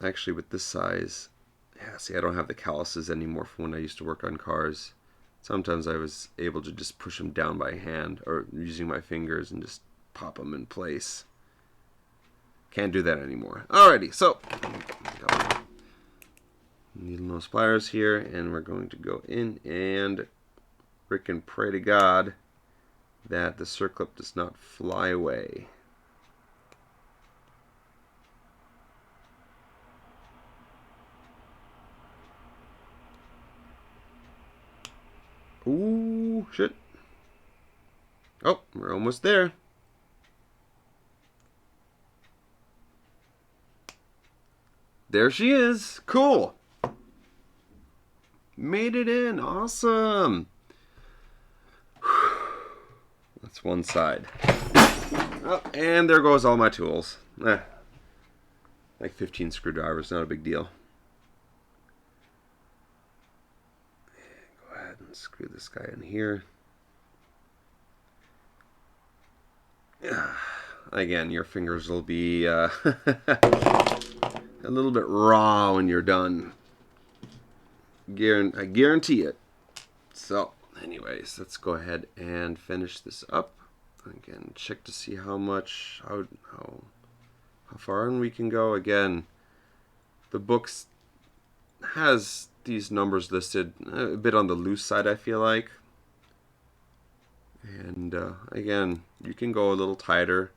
Actually, with this size, yeah, see, I don't have the calluses anymore from when I used to work on cars. Sometimes I was able to just push them down by hand or using my fingers and just pop them in place. Can't do that anymore. Alrighty, so needle nose pliers here, and we're going to go in and frickin' pray to God that the circlip does not fly away. Ooh, shit. Oh, we're almost there. There she is. Cool. Made it in. Awesome. That's one side. Oh, and there goes all my tools. Like 15 screwdrivers, not a big deal. Go ahead and screw this guy in here. Again, your fingers will be a little bit raw when you're done. I guarantee it. So, anyways, let's go ahead and finish this up. Again, check to see how far in we can go. Again, the books has these numbers listed a bit on the loose side, I feel like. And again, you can go a little tighter.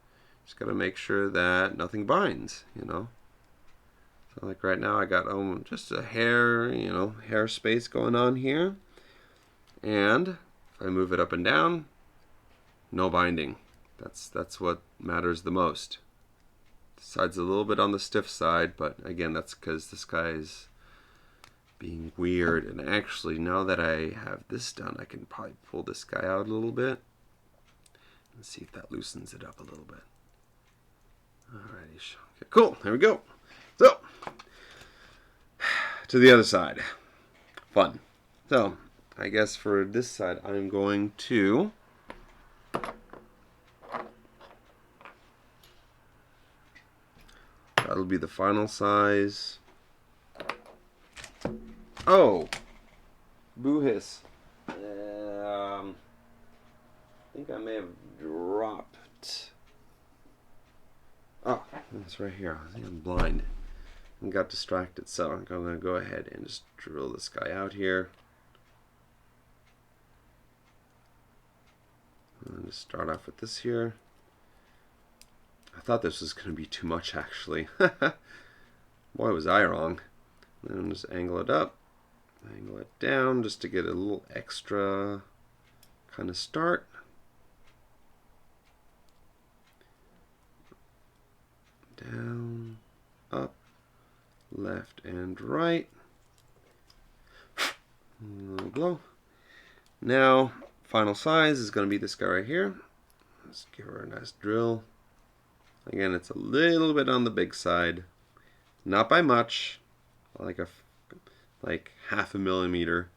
Just got to make sure that nothing binds, you know. So like right now I got just a hair space going on here. And if I move it up and down, no binding. That's what matters the most. The side's a little bit on the stiff side, but again, that's because this guy's being weird. And actually, now that I have this done, I can probably pull this guy out a little bit and see if that loosens it up a little bit. Alrighty, okay, cool. There we go. So, to the other side. Fun. So, I guess for this side, I'm going to that'll be the final size. Oh, boo hiss. I think I may have dropped. Oh, it's right here. I think I'm blind and got distracted. So I'm going to go ahead and just drill this guy out here. And just start off with this here. I thought this was going to be too much, actually. Boy, was I wrong. Then just angle it up, angle it down, just to get a little extra kind of start. Down, up, left, and right. Blow. Now, final size is going to be this guy right here. Let's give her a nice drill. Again, it's a little bit on the big side, not by much, like half a millimeter.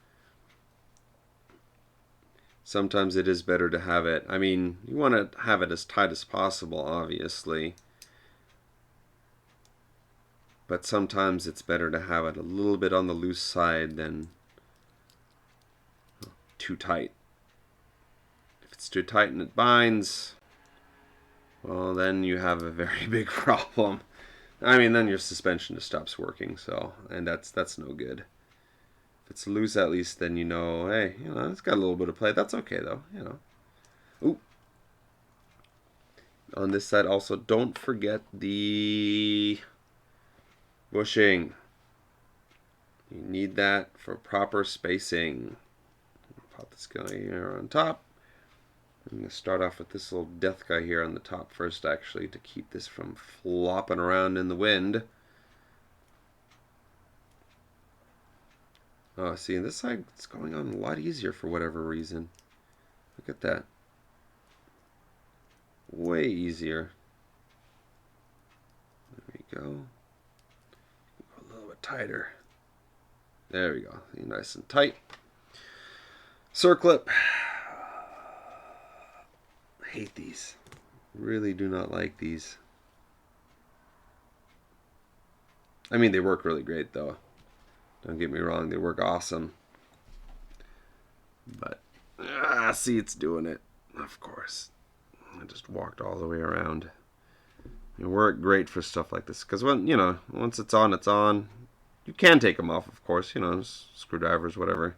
Sometimes it is better to have it. I mean, you want to have it as tight as possible, obviously. But sometimes it's better to have it a little bit on the loose side than too tight. If it's too tight and it binds, well, then you have a very big problem. I mean, then your suspension just stops working, and that's no good. If it's loose, at least, then you know, hey, it's got a little bit of play. That's okay, though, Ooh. On this side, also, don't forget the bushing. You need that for proper spacing. Pop this guy here on top. I'm going to start off with this little death guy here on the top first, actually, to keep this from flopping around in the wind. Oh, see, this side it's going on a lot easier for whatever reason. Look at that. Way easier. There we go. A little bit tighter. There we go. Nice and tight. Circlip. I hate these. Really do not like these. I mean, they work really great, though. Don't get me wrong, they work awesome. But, see, it's doing it. Of course. I just walked all the way around. They work great for stuff like this. Because, when once it's on, it's on. You can take them off, of course. Screwdrivers, whatever.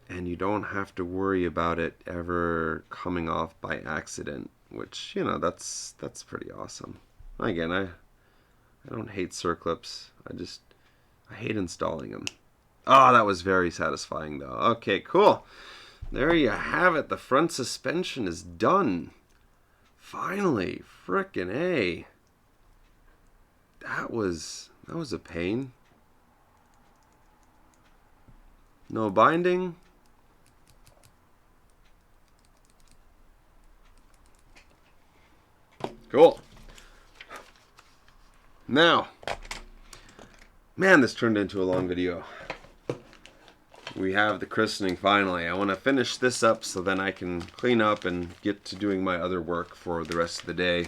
And you don't have to worry about it ever coming off by accident. Which, that's pretty awesome. Again, I don't hate circlips. I hate installing them. Oh, that was very satisfying, though. Okay, cool. There you have it. The front suspension is done. Finally. Frickin' A. That was a pain. No binding. Cool. Now, man, this turned into a long video. We have the christening finally. I want to finish this up so then I can clean up and get to doing my other work for the rest of the day.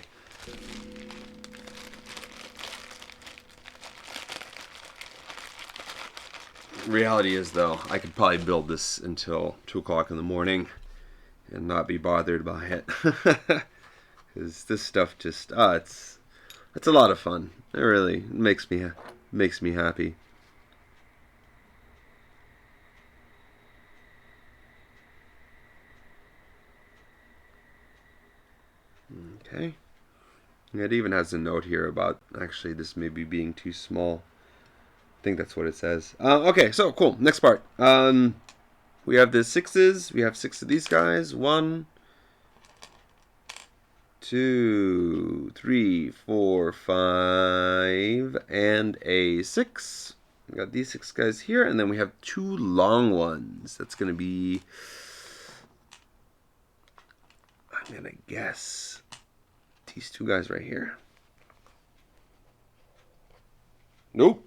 Reality is, though, I could probably build this until 2 o'clock in the morning and not be bothered by it. Because this stuff just, it's a lot of fun. It really makes me happy. Okay. It even has a note here about actually this maybe being too small. I think that's what it says. Okay, so cool. Next part. We have the 6s. We have 6 of these guys. 1, 2, 3, 4, 5, and a 6. We got these 6 guys here, and then we have 2 long ones. That's going to be, I'm going to guess, these 2 guys right here. Nope.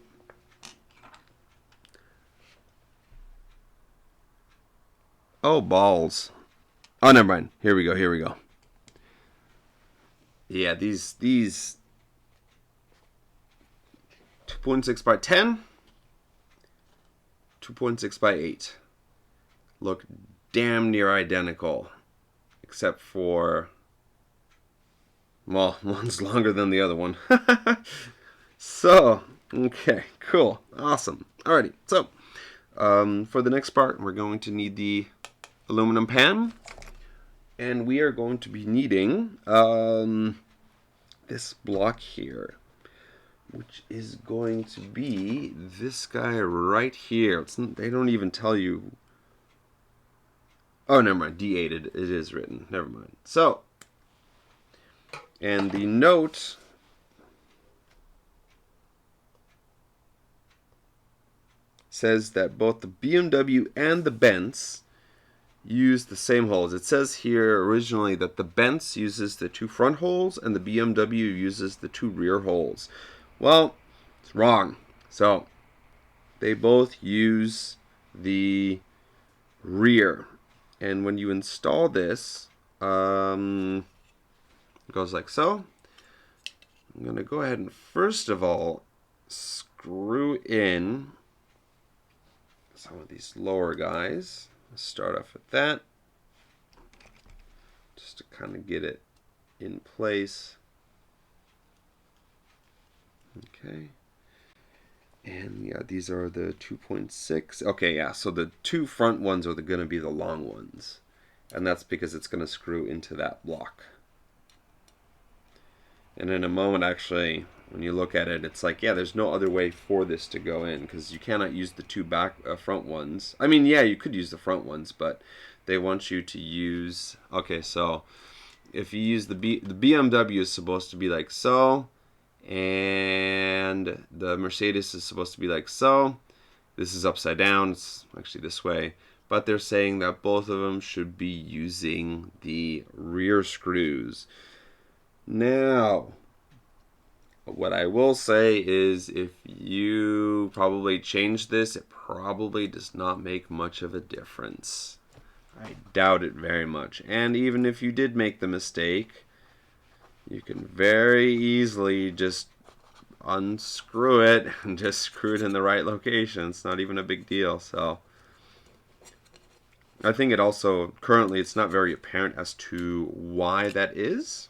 Oh, balls. Oh, never mind. Here we go. Yeah, these 2.6 by 10, 2.6 by 8 look damn near identical, except for, well, one's longer than the other one. So, okay, cool, awesome. Alrighty, so for the next part, we're going to need the aluminum pan, and we are going to be needing this block here, which is going to be this guy right here. They don't even tell you. Oh, never mind. D8 it is written. Never mind. So, and the note says that both the BMW and the Benz use the same holes. It says here originally that the Benz uses the 2 front holes and the BMW uses the 2 rear holes. Well, it's wrong. So, they both use the rear. And when you install this, it goes like so. I'm going to go ahead and first of all screw in some of these lower guys. Let's start off with that, just to kind of get it in place. Okay. And yeah, these are the 2.6. Okay, yeah, so the 2 front ones are going to be the long ones. And that's because it's going to screw into that block. And in a moment, actually, when you look at it, it's like, yeah, there's no other way for this to go in, because you cannot use the two front ones. I mean, yeah, you could use the front ones, but they want you to use, okay, so if you use the BMW is supposed to be like so, and the Mercedes is supposed to be like so. This is upside down, it's actually this way, but they're saying that both of them should be using the rear screws. Now, what I will say is, if you probably change this, it probably does not make much of a difference. I doubt it very much. And even if you did make the mistake, you can very easily just unscrew it and just screw it in the right location. It's not even a big deal. So I think it also, currently, it's not very apparent as to why that is.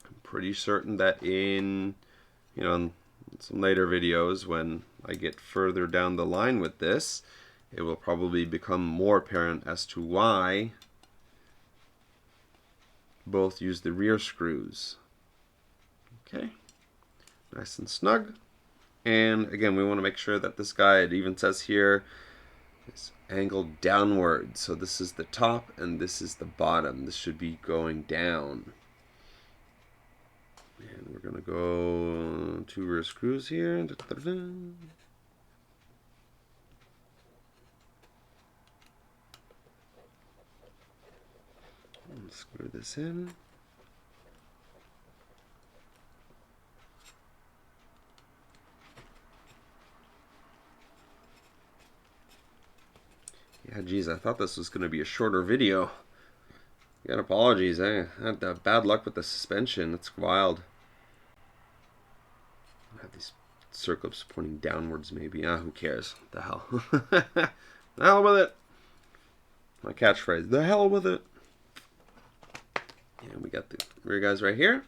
I'm pretty certain that in some later videos, when I get further down the line with this, it will probably become more apparent as to why both use the rear screws. Okay, nice and snug. And again, we want to make sure that this guy, it even says here, is angled downward. So this is the top and this is the bottom. This should be going down. And we're going to go 2 rear screws here. And screw this in. Yeah, geez, I thought this was going to be a shorter video. Again, apologies. I had bad luck with the suspension. It's wild. I have these circlips pointing downwards, maybe. Who cares? The hell. The hell with it. My catchphrase. The hell with it. And we got the rear guys right here.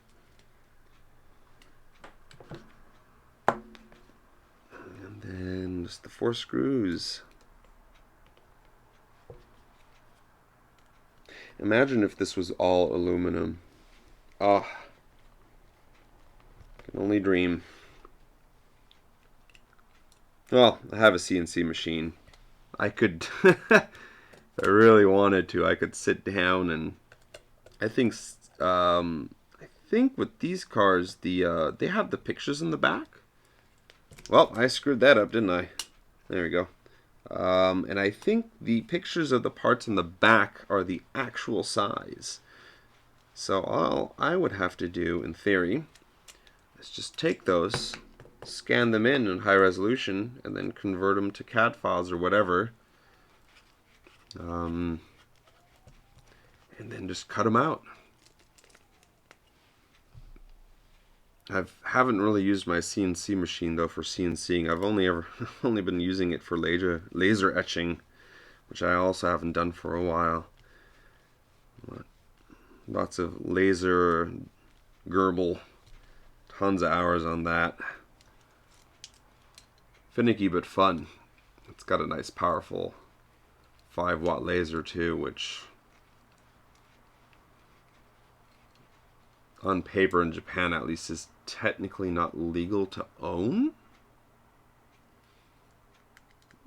And then just the 4 screws. Imagine if this was all aluminum. Oh, can only dream. Well, I have a CNC machine. I could, if I really wanted to, I could sit down and I think with these cars, they have the pictures in the back. Well, I screwed that up, didn't I? There we go. And I think the pictures of the parts in the back are the actual size. So all I would have to do, in theory, is just take those, scan them in high resolution, and then convert them to CAD files or whatever. And then just cut them out. I haven't really used my CNC machine though for CNCing. I've only been using it for laser etching, which I also haven't done for a while. Lots of laser gerbil, tons of hours on that. Finicky but fun. It's got a nice powerful 5-watt laser too, which on paper in Japan at least is technically not legal to own.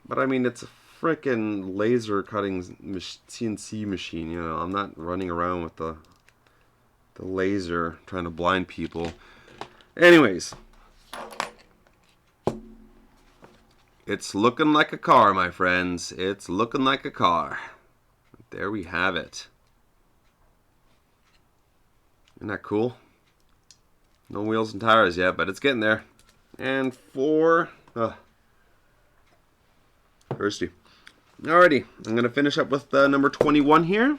But I mean, it's a frickin' laser cutting CNC machine, you know. I'm not running around with the laser trying to blind people. Anyways, it's looking like a car, my friends. It's looking like a car. There we have it. Isn't that cool? No wheels and tires yet, but it's getting there. And thirsty. Alrighty, I'm going to finish up with number 21 here.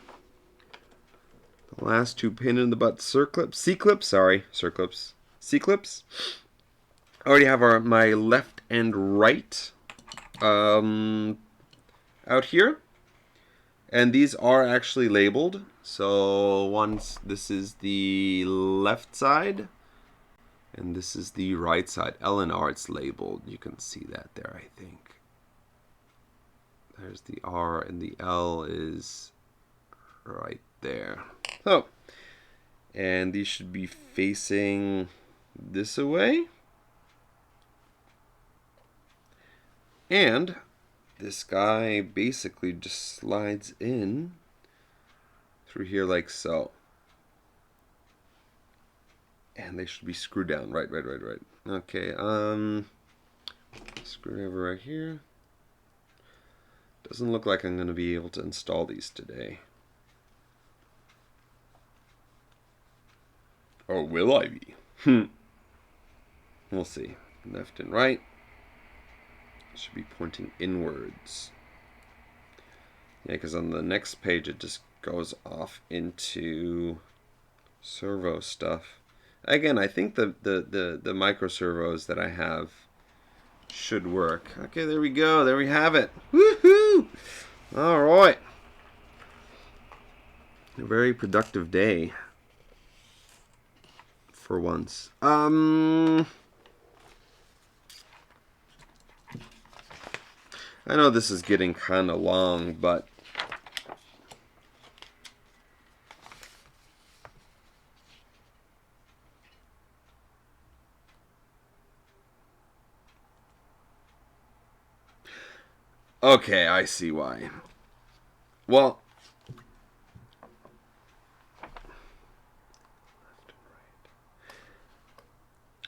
The last 2 pin in the butt C-clips. I already have my left and right out here. And these are actually labeled. So this is the left side, and this is the right side. L and R, it's labeled. You can see that there, I think. There's the R, and the L is right there. So, and these should be facing this away. And this guy basically just slides in through here like so. And they should be screwed down. Right. Okay, screwdriver right here. Doesn't look like I'm going to be able to install these today. Or will I be? We'll see. Left and right. Should be pointing inwards. Yeah, because on the next page it just goes off into servo stuff. Again, I think the micro servos that I have should work. Okay, there we go. There we have it. Woohoo! All right. A very productive day for once. I know this is getting kind of long, but okay, I see why. Well,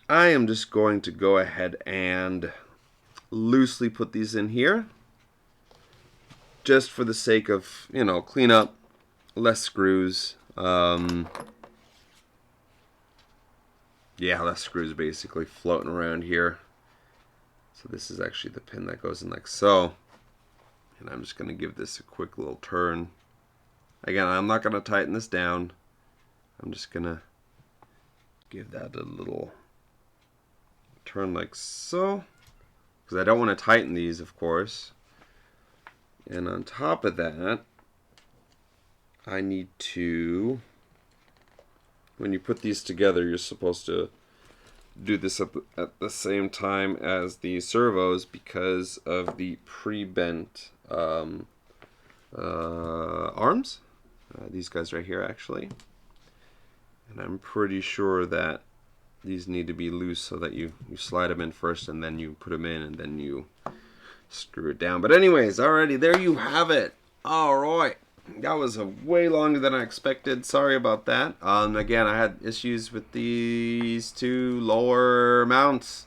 I am just going to go ahead and loosely put these in here, just for the sake of, you know, clean up, less screws. Yeah, less screws basically floating around here. So this is actually the pin that goes in like so. And I'm just going to give this a quick little turn. Again, I'm not going to tighten this down. I'm just going to give that a little turn like so. Because I don't want to tighten these, of course. And on top of that, I need to, when you put these together, you're supposed to do this at the same time as the servos because of the pre-bent arms. These guys right here, actually. And I'm pretty sure that these need to be loose so that you slide them in first and then you put them in and then you screw it down. But anyways, alrighty, there you have it. Alright. That was way longer than I expected. Sorry about that. Again, I had issues with these two lower mounts.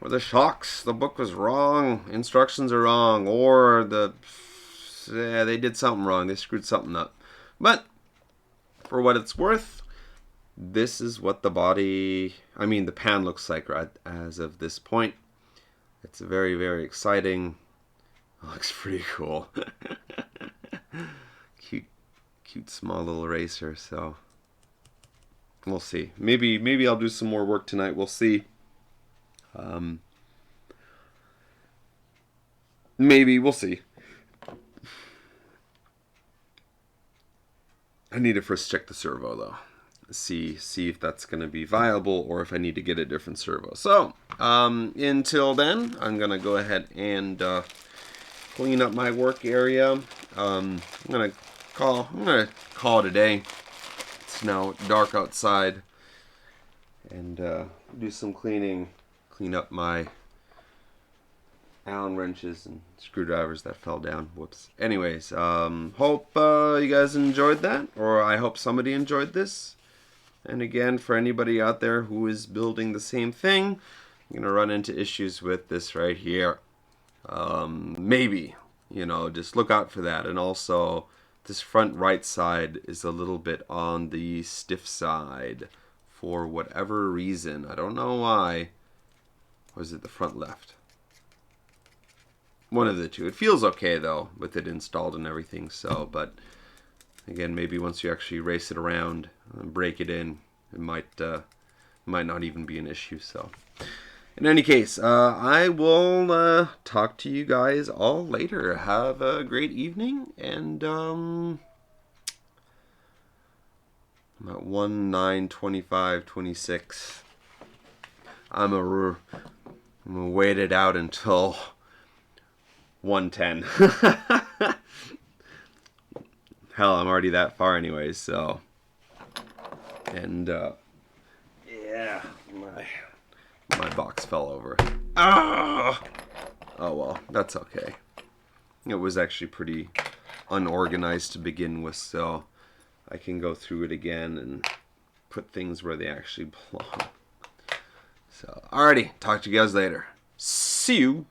Or the shocks. The book was wrong. Instructions are wrong. Or they did something wrong. They screwed something up. But for what it's worth, this is what the the pan looks like right as of this point. It's very, very exciting. It looks pretty cool. Cute small little racer, so we'll see. Maybe I'll do some more work tonight. We'll see. Maybe we'll see. I need to first check the servo though. See if that's going to be viable or if I need to get a different servo. So until then, I'm going to go ahead and clean up my work area. I'm gonna call it a day. It's now dark outside, and do some cleaning. Clean up my Allen wrenches and screwdrivers that fell down. Whoops. Anyways, hope you guys enjoyed that, or I hope somebody enjoyed this. And again, for anybody out there who is building the same thing, you're gonna run into issues with this right here. Maybe, just look out for that. And also, this front right side is a little bit on the stiff side for whatever reason. I don't know why. Or is it the front left? One of the two. It feels okay though with it installed and everything. So, but again, maybe once you actually race it around and break it in, it might not even be an issue. So. In any case, I will talk to you guys all later. Have a great evening, and I'm at 1/9/25/26. I'm gonna wait it out until 1:10. Hell, I'm already that far anyways. So, and yeah. My box fell over. Ah! Oh well, that's okay. It was actually pretty unorganized to begin with, so I can go through it again and put things where they actually belong. So, alrighty, talk to you guys later. See you!